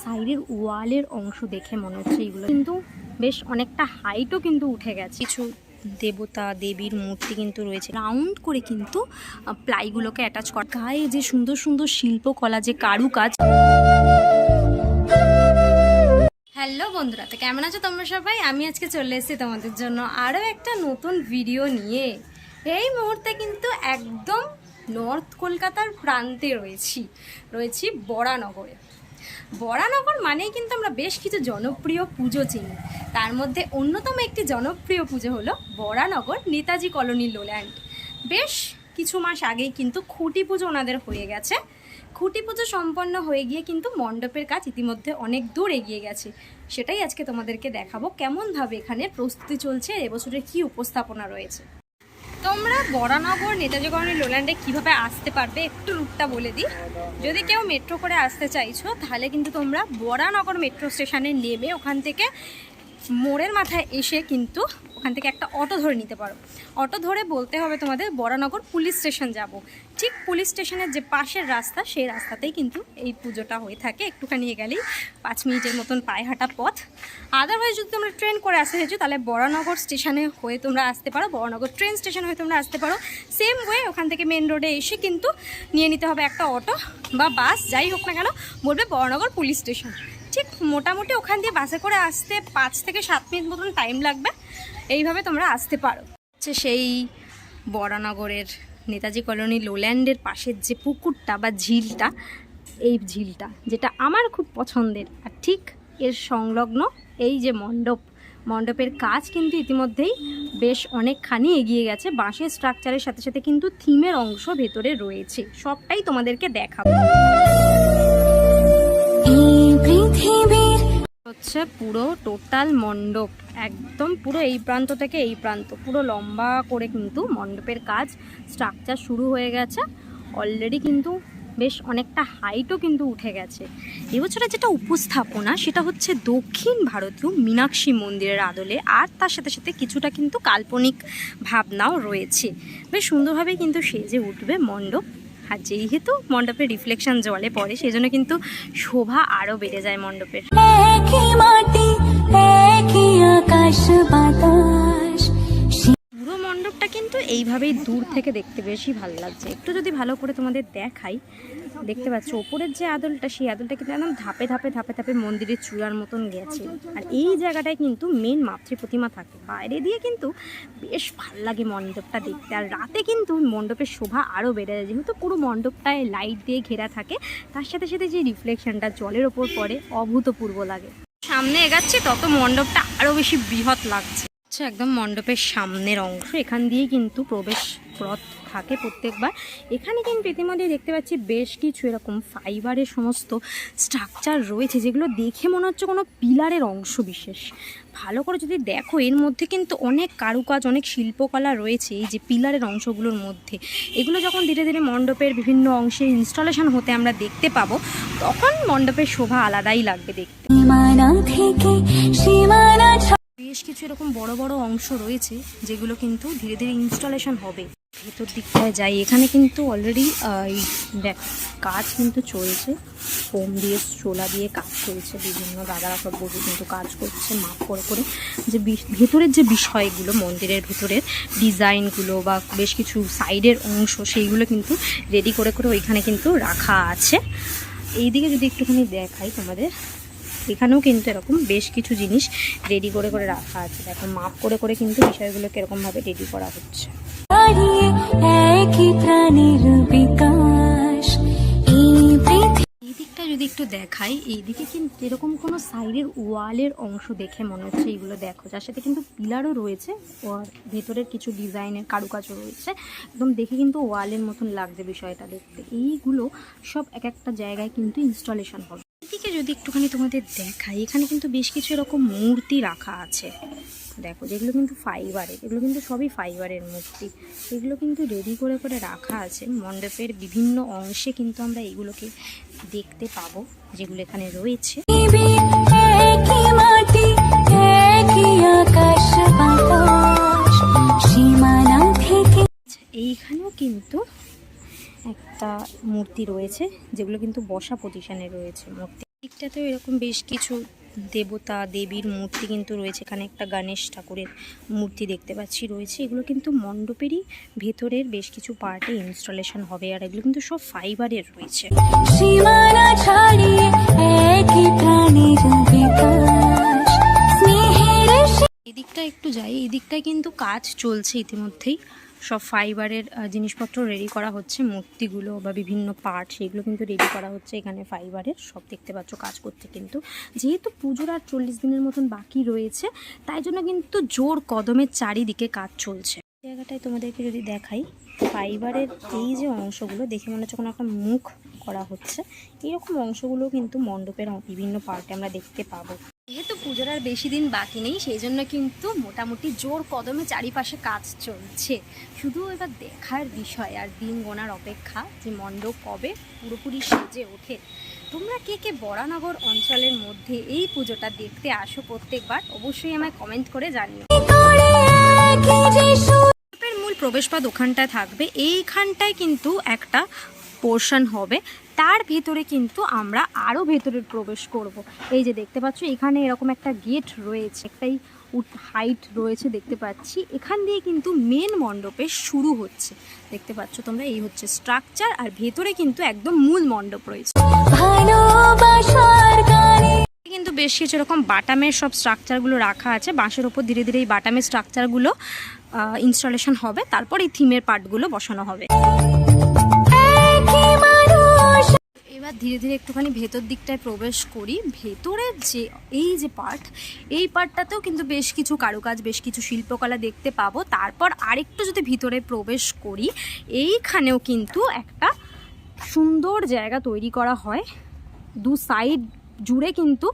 সাইডের ওয়ালের অংশ দেখে মনে হচ্ছে এগুলো কিন্তু বেশ অনেকটা হাইটও কিন্তু উঠে গেছে। কিছু দেবতা দেবীর মূর্তি কিন্তু রয়েছে, রাউন্ড করে কিন্তু প্লাইগুলোকে অ্যাটাচ করা। গায়ে যে সুন্দর সুন্দর শিল্পকলা, যে কারুকাজ। হ্যালো বন্ধুরা, তো কেমন আছো তোমরা সবাই? আমি আজকে চলে এসেছি তোমাদের জন্য আরও একটা নতুন ভিডিও নিয়ে। এই মুহূর্তে কিন্তু একদম নর্থ কলকাতার প্রান্তে রয়েছি বরানগরে। বরানগর মানেই কিন্তু আমরা বেশ কিছু জনপ্রিয় পুজো চিনি। তার মধ্যে অন্যতম একটি জনপ্রিয় পুজো হলো বরানগর নেতাজি কলোনি লোল্যান্ড। বেশ কিছু মাস আগেই কিন্তু খুঁটি পুজো ওনাদের হয়ে গেছে। খুঁটি পুজো সম্পন্ন হয়ে গিয়ে কিন্তু মণ্ডপের কাজ ইতিমধ্যে অনেক দূর এগিয়ে গেছে। সেটাই আজকে তোমাদেরকে দেখাবো কেমনভাবে এখানে প্রস্তুতি চলছে, এবছরের কী উপস্থাপনা রয়েছে। তোমরা বরানগর নেতাজি কলোনি লোল্যান্ডে কীভাবে আসতে পারবে একটু রুটটা বলে দিই। যদি কেউ মেট্রো করে আসতে চাইছো তাহলে কিন্তু তোমরা বরানগর মেট্রো স্টেশনে নেমে ওখান থেকে মোড়ের মাথায় এসে কিন্তু ওখান থেকে একটা অটো ধরে নিতে পারো। অটো ধরে বলতে হবে তোমাদের বরানগর পুলিশ স্টেশন যাব। ঠিক পুলিশ স্টেশনের যে পাশের রাস্তা, সেই রাস্তাতেই কিন্তু এই পুজোটা হয়ে থাকে। একটুখানি গেলেই 5 মিনিটের মতন পায়ে হাঁটা পথ। আদারওয়াইজ যদি তোমরা ট্রেন করে আসতে চাইছো তাহলে বরানগর স্টেশনে হয়ে তোমরা আসতে পারো, বরানগর ট্রেন স্টেশন হয়ে তোমরা আসতে পারো। সেম ওয়ে ওখান থেকে মেন রোডে এসে কিন্তু নিয়ে নিতে হবে একটা অটো বা বাস, যাই হোক না কেন বলবে বরানগর পুলিশ স্টেশন। ঠিক মোটামুটি ওখান দিয়ে বাসে করে আসতে 5 থেকে 7 মিনিট মতন টাইম লাগবে। এইভাবে তোমরা আসতে পারো। সেই বরানগরের নেতাজি কলোনি লোল্যান্ডের পাশের যে পুকুরটা বা ঝিলটা, এই ঝিলটা যেটা আমার খুব পছন্দের, আর ঠিক এর সংলগ্ন এই যে মণ্ডপের কাজ কিন্তু ইতিমধ্যেই বেশ অনেকখানি এগিয়ে গেছে। বাঁশের স্ট্রাকচারের সাথে সাথে কিন্তু থিমের অংশ ভেতরে রয়েছে, সবটাই তোমাদেরকে দেখাবো। হচ্ছে পুরো টোটাল মণ্ডপ, একদম পুরো এই প্রান্ত থেকে এই প্রান্ত পুরো লম্বা করে কিন্তু মণ্ডপের কাজ স্ট্রাকচার শুরু হয়ে গেছে অলরেডি, কিন্তু বেশ অনেকটা হাইটও কিন্তু উঠে গেছে। এবছরে যেটা উপস্থাপনা সেটা হচ্ছে দক্ষিণ ভারতীয় মীনাক্ষী মন্দিরের আদলে, আর তার সাথে সাথে কিছুটা কিন্তু কাল্পনিক ভাবনাও রয়েছে। বেশ সুন্দরভাবেই কিন্তু সেজে উঠবে মণ্ডপ। আর যেহেতু মণ্ডপের রিফ্লেকশন জলে পড়ে সেজন্য কিন্তু শোভা আরও বেড়ে যায় মণ্ডপের। পুরো মণ্ডপটা কিন্তু এইভাবেই দূর থেকে দেখতে বেশি ভালো লাগছে। একটু যদি ভালো করে তোমাদের দেখাই, দেখতে পাচ্ছ ওপরের যে আদলটা, সেই আদলটা কিন্তু একদম ধাপে ধাপে ধাপে ধাপে মন্দিরের চূড়ার মতন গেছে। আর এই জায়গাটায় কিন্তু মেন মাতৃ প্রতিমা থাকে। বাইরে দিয়ে কিন্তু বেশ ভাল লাগে মণ্ডপটা দেখতে, আর রাতে কিন্তু মণ্ডপের শোভা আরও বেড়ে যায়। যেহেতু পুরো মণ্ডপটায় লাইট দিয়ে ঘেরা থাকে, তার সাথে সাথে যে রিফ্লেকশনটা জলের ওপর পড়ে অভূতপূর্ব লাগে। সামনে এগাচ্ছি তত মণ্ডপটা আরও বেশি বৃহৎ লাগছে। একদম মণ্ডপের সামনের অংশ, এখান দিয়ে কিন্তু প্রবেশ পথ থাকে প্রত্যেকবার। এখানে কিন্তু ইতিমধ্যে দেখতে পাচ্ছি বেশ কিছু এরকম ফাইবারের সমস্ত স্ট্রাকচার রয়েছে, যেগুলো দেখে মনে হচ্ছে কোনো পিলারের অংশ বিশেষ। ভালো করে যদি দেখো এর মধ্যে কিন্তু অনেক কারুকাজ, অনেক শিল্পকলা রয়েছে এই যে পিলারের অংশগুলোর মধ্যে। এগুলো যখন ধীরে ধীরে মণ্ডপের বিভিন্ন অংশে ইনস্টলেশন হতে আমরা দেখতে পাবো, তখন মণ্ডপের শোভা আলাদাই লাগবে দেখতে। বেশ কিছু এরকম বড় বড় অংশ রয়েছে যেগুলো কিন্তু ধীরে ধীরে ইনস্টলেশন হবে। ভেতর দিকটায় যাই, এখানে কিন্তু অলরেডি দেখ কাজ কিন্তু চলছে, ফোম দিয়ে চোলা দিয়ে কাজ চলছে। বিভিন্ন দাদারা সব বসে কিন্তু কাজ করছে মাপ করে করে, যে ভেতরের যে বিষয়গুলো মন্দিরের ভেতরের ডিজাইনগুলো বা বেশ কিছু সাইডের অংশ, সেইগুলো কিন্তু রেডি করে করে ওইখানে কিন্তু রাখা আছে। এইদিকে যদি একটুখানি দেখাই তোমাদের, এখানেও কিন্তু এরকম বেশ কিছু জিনিস রেডি করে করে রাখা আছে। দেখো মাপ করে করে কিন্তু বিষয়গুলোকে এরকমভাবে রেডি করা হচ্ছে। এই দিকটা যদি একটু দেখাই, এইদিকে কিন্তু এরকম কোনো সাইডের ওয়ালের অংশ দেখে মনে হচ্ছে এইগুলো দেখো, যার সাথে কিন্তু পিলারও রয়েছে, আর ভেতরের কিছু ডিজাইনের কারুকাজও রয়েছে। একদম দেখে কিন্তু ওয়ালের মতন লাগছে বিষয়টা দেখতে। এইগুলো সব এক একটা জায়গায় কিন্তু ইনস্টলেশন হবে। এদিকে যদি একটুখানি তোমাদের দেখাই, এখানে কিন্তু বেশ কিছু এরকম মূর্তি রাখা আছে দেখো, যেগুলো কিন্তু ফাইবারের, এগুলো কিন্তু সবই ফাইবারের মূর্তি। এগুলো কিন্তু রেডি করে করে রাখা আছে মণ্ডপের বিভিন্ন অংশে, কিন্তু আমরা এগুলোকে দেখতে পাবো যেগুলো এখানে রয়েছে। এইখানেও কিন্তু একটা মূর্তি রয়েছে, যেগুলো কিন্তু বসা পজিশনে রয়েছে মূর্তি। দিকটাতেও এরকম বেশ কিছু দেবতা দেবীর মূর্তি কিন্তু রয়েছে। এখানে একটা গণেশ ঠাকুরের মূর্তি দেখতে পাচ্ছি রয়েছে। এগুলো কিন্তু মণ্ডপেরই ভেতরের বেশ কিছু পার্টে ইনস্টলেশন হবে, আর এগুলো কিন্তু সব ফাইবারের রয়েছে। সীমানা ছাড়িয়ে একই প্রাণীর বিকাশ স্নেহের এদিকটা একটু যাই, এদিকটায় কিন্তু কাজ চলছে ইতিমধ্যেই। সব ফাইবারের জিনিসপত্র রেডি করা হচ্ছে, মূর্তিগুলো বা বিভিন্ন পার্ট সেগুলো কিন্তু রেডি করা হচ্ছে এখানে ফাইবারের। সব দেখতে পাচ্ছ কাজ করছে। কিন্তু যেহেতু পুজোর আর 40 দিনের মতন বাকি রয়েছে, তাই জন্য কিন্তু জোর কদমের চারিদিকে কাজ চলছে। জায়গাটায় তোমাদেরকে যদি দেখাই, ফাইবারের এই যে অংশগুলো দেখে মনে হচ্ছে কোনো একটা মুখ করা হচ্ছে, এরকম অংশগুলো কিন্তু মণ্ডপের বিভিন্ন পার্টে আমরা দেখতে পাবো। যেহেতু পুজোর আর বেশি দিন বাকি নেই, সেই জন্য কিন্তু মোটামুটি জোর কদমে চারিপাশে কাজ চলছে। শুধু এবার দেখার বিষয় আর দিন গোনার অপেক্ষা যে মণ্ডপ কবে পুরোপুরি সেজে ওঠে। তোমরা কে কে বরানগর অঞ্চলের মধ্যে এই পুজোটা দেখতে আসো প্রত্যেকবার, অবশ্যই আমায় কমেন্ট করে জানিও। মণ্ডপের মূল প্রবেশপথ ওখানটায় থাকবে, এইখানটায় কিন্তু একটা পোর্শন হবে, তার ভেতরে কিন্তু আমরা আরও ভেতরে প্রবেশ করব। এই যে দেখতে পাচ্ছ এখানে এরকম একটা গেট রয়েছে, একটাই হাইট রয়েছে দেখতে পাচ্ছি। এখান দিয়ে কিন্তু মেন মণ্ডপে শুরু হচ্ছে, দেখতে পাচ্ছ তোমরা। এই হচ্ছে স্ট্রাকচার, আর ভেতরে কিন্তু একদম মূল মণ্ডপ রয়েছে। কিন্তু বেশ কিছু এরকম বাটামের সব স্ট্রাকচারগুলো রাখা আছে, বাঁশের ওপর ধীরে ধীরে এই বাটামের স্ট্রাকচারগুলো ইনস্টলেশন হবে, তারপর এই থিমের পার্টগুলো বসানো হবে। এবার ধীরে ধীরে একটুখানি ভেতর দিকটায় প্রবেশ করি। ভেতরের যে এই যে পার্ট, এই পার্টটাতেও কিন্তু বেশ কিছু কারুকাজ, বেশ কিছু শিল্পকলা দেখতে পাবো। তারপর আরেকটু যদি ভিতরে প্রবেশ করি, এইখানেও কিন্তু একটা সুন্দর জায়গা তৈরি করা হয়। দু সাইড জুড়ে কিন্তু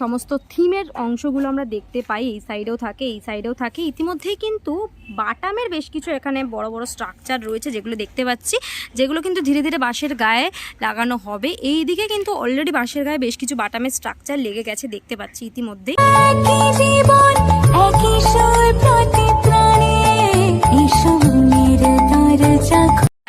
সমস্ত থিমের অংশগুলো আমরা দেখতে পাই। এই সাইডেও থাকে, এই সাইডেও থাকে। ইতিমধ্যেই কিন্তু বাটামের বেশ কিছু এখানে বড় বড় স্ট্রাকচার রয়েছে যেগুলো দেখতে পাচ্ছি, যেগুলো কিন্তু ধীরে ধীরে বাঁশের গায়ে লাগানো হবে। এই দিকে কিন্তু অলরেডি বাঁশের গায়ে বেশ কিছু বাটামের স্ট্রাকচার লেগে গেছে দেখতে পাচ্ছি ইতিমধ্যেই।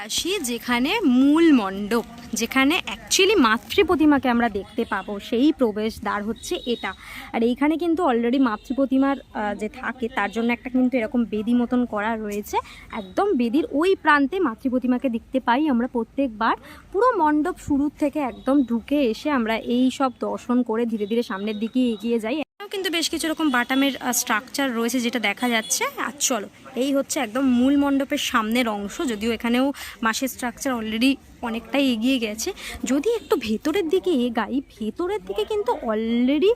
আসি যেখানে মূল মণ্ডপ, যেখানে অ্যাকচুয়ালি মাতৃ প্রতিমাকে আমরা দেখতে পাবো, সেই প্রবেশ দ্বার হচ্ছে এটা। আর এইখানে কিন্তু অলরেডি মাতৃ প্রতিমার যে থাকে তার জন্য একটা কিন্তু এরকম বেদি মতন করা রয়েছে। একদম বেদির ওই প্রান্তে মাতৃ প্রতিমাকে দেখতে পাই আমরা প্রত্যেকবার। পুরো মণ্ডপ শুরুর থেকে একদম ঢুকে এসে আমরা এই সব দর্শন করে ধীরে ধীরে সামনের দিকে এগিয়ে যাই। কিন্তু বেশ কিছু রকম বাটামের স্ট্রাকচার রয়েছে যেটা দেখা যাচ্ছে। আর চলো, এই হচ্ছে একদম মূল মণ্ডপের সামনের অংশ, যদিও এখানেও মাসের স্ট্রাকচার অলরেডি অনেকটাই এগিয়ে গেছে। যদি একটু ভেতরের দিকে এগাই, ভেতরের দিকে কিন্তু অলরেডি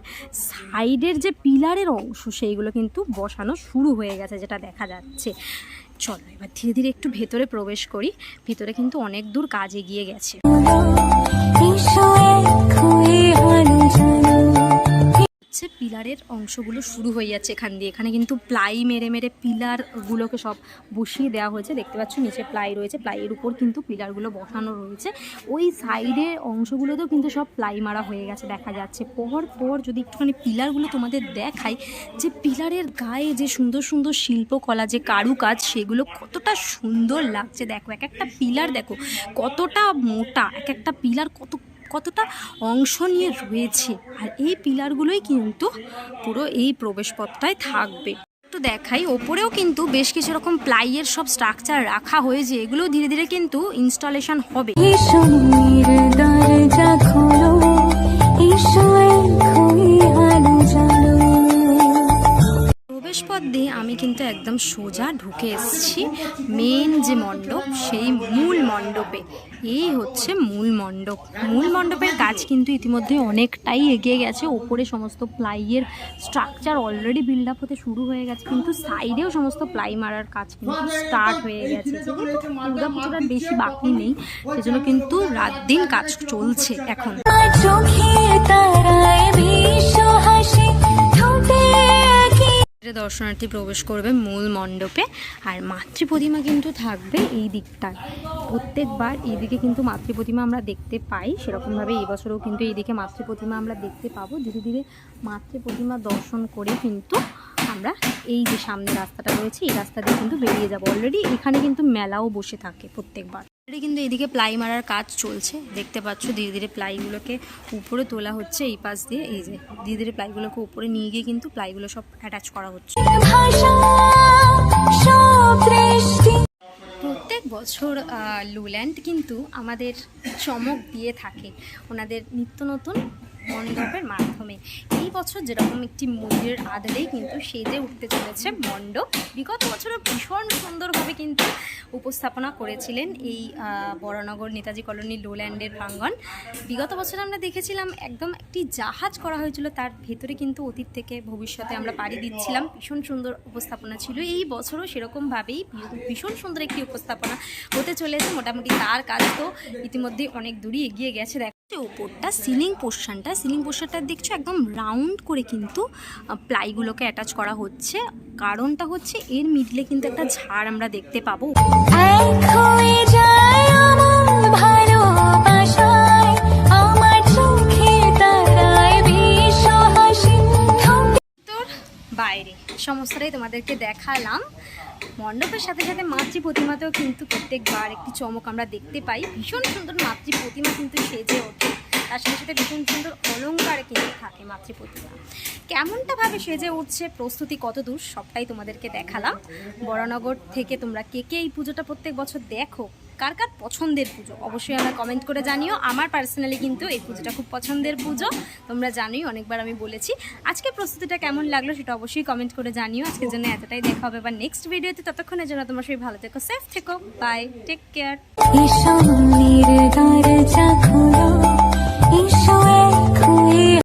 সাইডের যে পিলারের অংশ সেইগুলো কিন্তু বসানো শুরু হয়ে গেছে যেটা দেখা যাচ্ছে। চলো এবার ধীরে ধীরে একটু ভেতরে প্রবেশ করি। ভিতরে কিন্তু অনেক দূর কাজ এগিয়ে গেছে। পিলারের অংশগুলো শুরু হয়ে যাচ্ছে এখান দিয়ে। এখানে কিন্তু প্লাই মেরে মেরে পিলারগুলোকে সব বসিয়ে দেওয়া হয়েছে, দেখতে পাচ্ছ নিচে প্লাই রয়েছে, প্লাইয়ের উপর কিন্তু পিলারগুলো বসানো রয়েছে। ওই সাইডের অংশগুলোতেও কিন্তু সব প্লাই মারা হয়ে গেছে দেখা যাচ্ছে। পর পর যদি একটুখানি পিলারগুলো তোমাদের দেখাই, যে পিলারের গায়ে যে সুন্দর সুন্দর শিল্পকলা, যে কারুকাজ, সেগুলো কতটা সুন্দর লাগছে। দেখো এক একটা পিলার দেখো কতটা মোটা, এক একটা পিলার কতটা অংশ নিয়ে রয়েছে। আর এই পিলারগুলোই কিন্তু পুরো এই প্রবেশপথটায় থাকবে। একটু দেখাই, ওপরেও কিন্তু বেশ কিছু রকম প্লাইয়ের সব স্ট্রাকচার রাখা হয়েছে, এগুলো ধীরে ধীরে কিন্তু ইনস্টলেশন হবে। প্রবেশপথ দিয়ে আমি কিন্তু একদম সোজা ঢুকে এসেছি মেন যে মণ্ডপ, সেই মূল মণ্ডপে। এই হচ্ছে মূল মণ্ডপ। মূল মণ্ডপের কাজ কিন্তু ইতিমধ্যে অনেকটাই এগিয়ে গেছে। ওপরে সমস্ত প্লাইয়ের স্ট্রাকচার অলরেডি বিল্ড আপ হতে শুরু হয়ে গেছে, কিন্তু সাইডেও সমস্ত প্লাই মারার কাজ কিন্তু স্টার্ট হয়ে গেছে। যেহেতু দুর্গা পুজোর আর বেশি বাকি নেই, সেজন্য কিন্তু রাত দিন কাজ চলছে এখন। দর্শনার্থী প্রবেশ করবে মূল মণ্ডপে, আর মাতৃ প্রতিমা কিন্তু থাকবে এই দিকটায়। প্রত্যেকবার এইদিকে কিন্তু মাতৃ প্রতিমা আমরা দেখতে পাই, সেরকমভাবে এই বছরেও কিন্তু এইদিকে মাতৃ প্রতিমা আমরা দেখতে পাবো। ধীরে ধীরে মাতৃ প্রতিমা দর্শন করে কিন্তু আমরা এই যে সামনে রাস্তাটা রয়েছে, এই রাস্তা দিয়ে কিন্তু বেরিয়ে যাবো। অলরেডি এখানে কিন্তু মেলাও বসে থাকে প্রত্যেকবার। কিন্তু এদিকে প্লাই মারার কাজ চলছে, দেখতে পাচ্ছ ধীরে ধীরে প্লাইগুলোকে উপরে তোলা হচ্ছে এই পাশ দিয়ে। এই যে ধীরে ধীরে প্লাইগুলোকে উপরে নিয়ে গিয়ে কিন্তু প্লাইগুলো সব অ্যাটাচ করা হচ্ছে। ভাষা সব দৃষ্টি প্রত্যেক বছর লুল্যান্ড কিন্তু আমাদের চমক দিয়ে থাকে ওনাদের নিত্য নতুন মণ্ডপের মাধ্যমে। এই বছর যেরকম একটি মন্দিরের আদলেই কিন্তু সেজে উঠতে চলেছে মণ্ডপ। বিগত বছরও ভীষণ সুন্দরভাবে কিন্তু উপস্থাপনা করেছিলেন এই বরানগর নেতাজি কলোনি লুল্যান্ডের প্রাঙ্গণ। বিগত বছর আমরা দেখেছিলাম একদম একটি জাহাজ করা হয়েছিল, তার ভেতরে কিন্তু অতীত থেকে ভবিষ্যতে আমরা পাড়ি দিচ্ছিলাম। ভীষণ সুন্দর উপস্থাপনা ছিল। এই বছরও সেরকমভাবেই ভীষণ সুন্দর একটি উপস্থাপনা হতে চলেছে। মোটামুটি তার কাজ তো ইতিমধ্যে অনেক দূরই এগিয়ে গেছে। ওপরটা সিলিং পোর্শনটা দেখছো একদম রাউন্ড করে কিন্তু প্লাইগুলোকে অ্যাটাচ করা হচ্ছে। কারণটা হচ্ছে এর মিডলে কিন্তু একটা ঝাড় আমরা দেখতে পাবো। এক হয়ে যায় আমার ভালোবাসায়, আমার চোখে তারায় বিশ্ব হাসি তোর বাইরে সমস্তটাই তোমাদেরকে দেখালাম। মণ্ডপের সাথে সাথে মাতৃ প্রতিমাতেও কিন্তু প্রত্যেকবার একটি চমক আমরা দেখতে পাই। ভীষণ সুন্দর মাতৃ প্রতিমা কিন্তু সেজে ওঠে, তার সাথে সাথে ভীষণ সুন্দর অলংকারে কিন্তু থাকে মাতৃ প্রতিমা। কেমনটাভাবে সেজে উঠছে, প্রস্তুতি কত দূর, সবটাই তোমাদেরকে দেখালাম। বরানগর থেকে তোমরা কে কে এই পুজোটা প্রত্যেক বছর দেখো, কার কার পছন্দের পুজো অবশ্যই আমরা কমেন্ট করে জানিও। আমার পার্সোনালি কিন্তু এই পুজোটা খুব পছন্দের পুজো, তোমরা জানোই, অনেকবার আমি বলেছি। আজকে প্রস্তুতিটা কেমন লাগলো সেটা অবশ্যই কমেন্ট করে জানিও। আজকের জন্য এতটাই, দেখা হবে বা নেক্সট ভিডিওতে। ততক্ষণের জন্য তোমার সবাই ভালো থেকো, সেফ থেকো, বাই, টেক কেয়ার। ঈশ্বরের দরজা খোলো, ঈশ্বর